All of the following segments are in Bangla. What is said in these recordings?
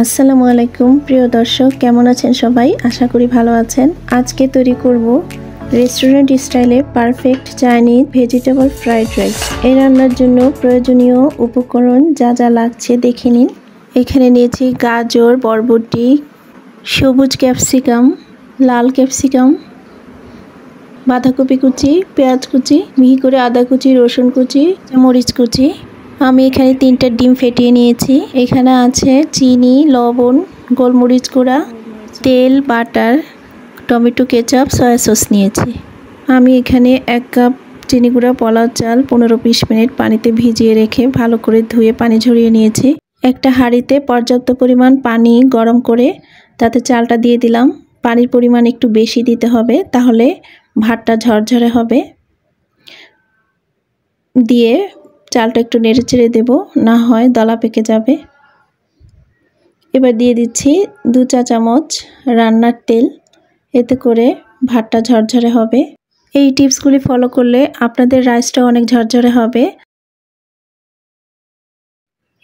আসসালামু আলাইকুম প্রিয় দর্শক, কেমন আছেন সবাই? আশা করি ভালো আছেন। আজকে তৈরি করব রেস্টুরেন্ট স্টাইলে perfect Chinese vegetable fried rice. এই রান্নার জন্য প্রয়োজনীয় উপকরণ যা যা লাগছে দেখে নিন। এখানে নিয়েছি গাজর, বরবটি, সবুজ ক্যাপসিকাম, লাল ক্যাপসিকাম, বাঁধাকপি কুচি, পেঁয়াজ কুচি, মিহি করে আদা কুচি, রসুন কুচি, মরিচ কুচি। আমি এখানে 3টা ডিম ফেটিয়ে নিয়েছি। এখানে আছে চিনি, লবণ, গোলমরিচ গুঁড়া, তেল, butter, tomato ketchup, soya sauce নিয়েছি। আমি এখানে 1 কাপ চিনি গুঁড়া পোলাও চাল 15-20 মিনিট পানিতে ভিজিয়ে রেখে ভালো করে ধুয়ে পানি ঝরিয়ে নিয়েছি। একটা হাঁড়িতে পর্যাপ্ত পরিমাণ পানি গরম করে তাতে চালটা দিয়ে দিলাম। পানির পরিমাণ একটু বেশি দিতে হবে, তাহলে ভাতটা ঝরঝরে হবে। দিয়ে চালটা একটু নেড়েচেড়ে দেব, না হয় দলা পেকে যাবে। এবার দিয়ে দিচ্ছি 2 চা চামচ রান্নার তেল, এতে করে ভাতটা ঝরঝরে হবে। এই টিপসগুলি ফলো করলে আপনাদের রাইসটা অনেক ঝরঝরে হবে।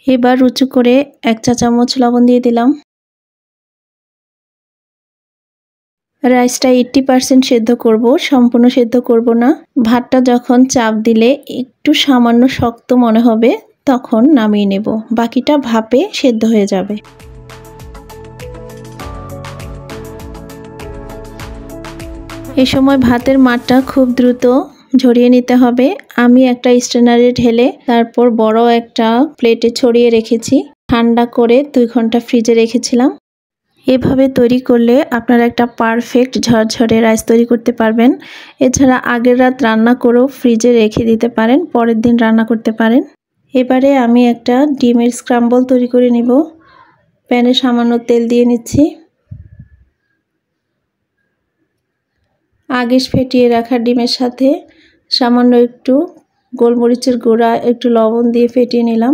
এবার উঁচু করে 1 চা চামচ লবণ দিয়ে দিলাম। রাইসটা 80% সেদ্ধ করব, সম্পূর্ণ সেদ্ধ করব না। ভাতটা যখন চাপ দিলে একটু সামান্য শক্ত মনে হবে তখন নামিয়ে নেব, বাকিটা ভাপে সেদ্ধ হয়ে যাবে। এই সময় ভাতের মারটা খুব দ্রুত ঝরিয়ে নিতে হবে। আমি একটা স্ট্রেনারে ঢেলে তারপর বড় একটা প্লেটে ছড়িয়ে রেখেছি। ঠান্ডা করে 2 ঘন্টা ফ্রিজে রেখেছিলাম। এভাবে তৈরি করলে আপনারা একটা পারফেক্ট ঝরঝরে রাইস তৈরি করতে পারবেন। এছাড়া আগের রাত রান্না করেও ফ্রিজে রেখে দিতে পারেন, পরের দিন রান্না করতে পারেন। এবারে আমি একটা ডিমের স্ক্রাম্বল তৈরি করে নিব। প্যানে সামান্য তেল দিয়ে নিচ্ছি। আগে ফেটিয়ে রাখা ডিমের সাথে সামান্য একটু গোলমরিচের গুঁড়া, একটু লবণ দিয়ে ফেটিয়ে নিলাম।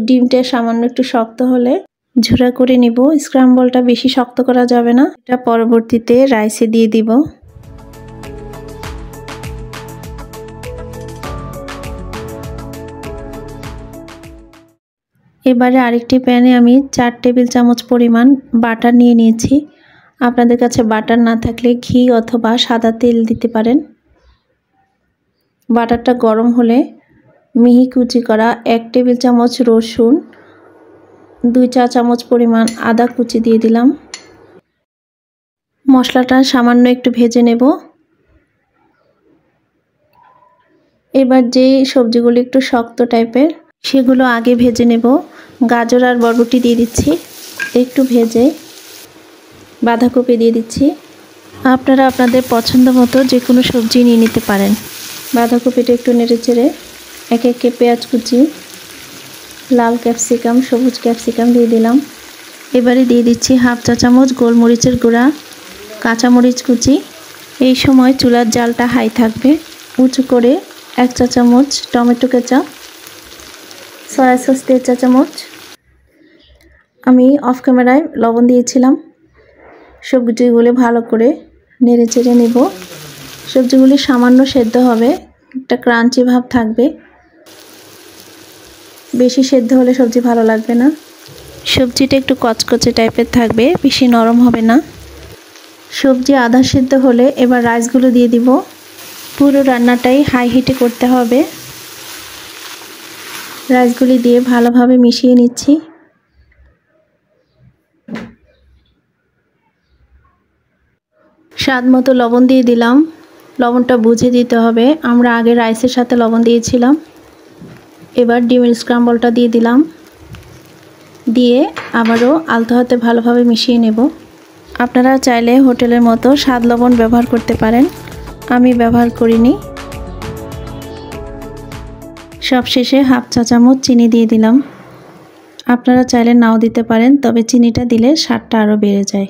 ডিমটা সামান্য একটু শক্ত হলে ঝুরা করে নিব। স্ক্রাম্বলটা বেশি শক্ত করা যাবে না। এটা পরবর্তীতে রাইসে দিয়ে দিব। এবারে আরেকটি প্যানে আমি 4 টেবিল চামচ পরিমাণ বাটার নিয়ে নিয়েছি। আপনাদের কাছে বাটার না থাকলে ঘি অথবা সাদা তেল দিতে পারেন। বাটারটা গরম হলে মিহি কুচি করা 1 টেবিল চামচ রসুন, 2 চা চামচ পরিমাণ আদা কুচি দিয়ে দিলাম। মশলাটা সামান্য একটু ভেজে নেব। এবার যে সবজিগুলো একটু শক্ত টাইপের সেগুলো আগে ভেজে নেব। গাজর আর বরবটি দিয়ে দিচ্ছি, একটু ভেজে বাঁধাকপি দিয়ে দিচ্ছি। আপনারা আপনাদের পছন্দ মতো যে কোনো সবজি নিয়ে নিতে পারেন। বাঁধাকপিটা একটু নেড়েচেড়ে একে একে পেঁয়াজ কুচি, লাল ক্যাপসিকাম, সবুজ ক্যাপসিকাম দিয়ে দিলাম। এবারে দিয়ে দিচ্ছি 1/2 চা চামচ গোলমরিচের গুঁড়া, কাঁচামরিচ কুচি। এই সময় চুলার জালটা হাই থাকবে। উঁচু করে 1 চা চামচ টমেটো কেচাপ, সয়া সস 1 চা চামচ। আমি অফ ক্যামেরায় লবণ দিয়েছিলাম। সবজিগুলো ভালো করে নেড়েচেড়ে নেব। সবজিগুলি সামান্য সেদ্ধ হবে, একটা ক্রাঞ্চি ভাব থাকবে। বেশি সেদ্ধ হলে সবজি ভালো লাগবে না। সবজিটা একটু কচকচে টাইপের থাকবে, বেশি নরম হবে না। সবজি আধা সেদ্ধ হলে এবার রাইসগুলো দিয়ে দিব। পুরো রান্নাটাই হাই হিটে করতে হবে। রাইসগুলি দিয়ে ভালোভাবে মিশিয়ে নিচ্ছি। স্বাদ মতো লবণ দিয়ে দিলাম। লবণটা বুঝে দিতে হবে, আমরা আগে রাইসের সাথে লবণ দিয়েছিলাম। এবার ডিমের স্ক্রাম্বলটা দিয়ে দিলাম। দিয়ে আবারও আলতো হাতে ভালোভাবে মিশিয়ে নেব। আপনারা চাইলে হোটেলের মতো স্বাদ লবণ ব্যবহার করতে পারেন, আমি ব্যবহার করিনি। সবশেষে 1/2 চা চামচ চিনি দিয়ে দিলাম। আপনারা চাইলে নাও দিতে পারেন, তবে চিনিটা দিলে স্বাদটা আরও বেড়ে যায়।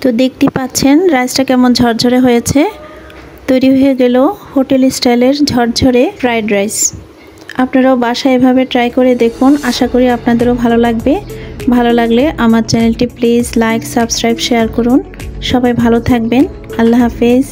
তো দেখতে পাচ্ছেন রাইসটা কেমন ঝরঝরে হয়েছে। তৈরি হয়ে গেল হোটেল স্টাইলের ঝরঝরে ফ্রাইড রাইস। আপনারাও বাসায় এভাবে ট্রাই করে দেখুন, আশা করি আপনাদেরও ভালো লাগবে। ভালো লাগলে আমার চ্যানেলটি প্লিজ লাইক, সাবস্ক্রাইব, শেয়ার করুন। সবাই ভালো থাকবেন। আল্লাহ হাফেজ।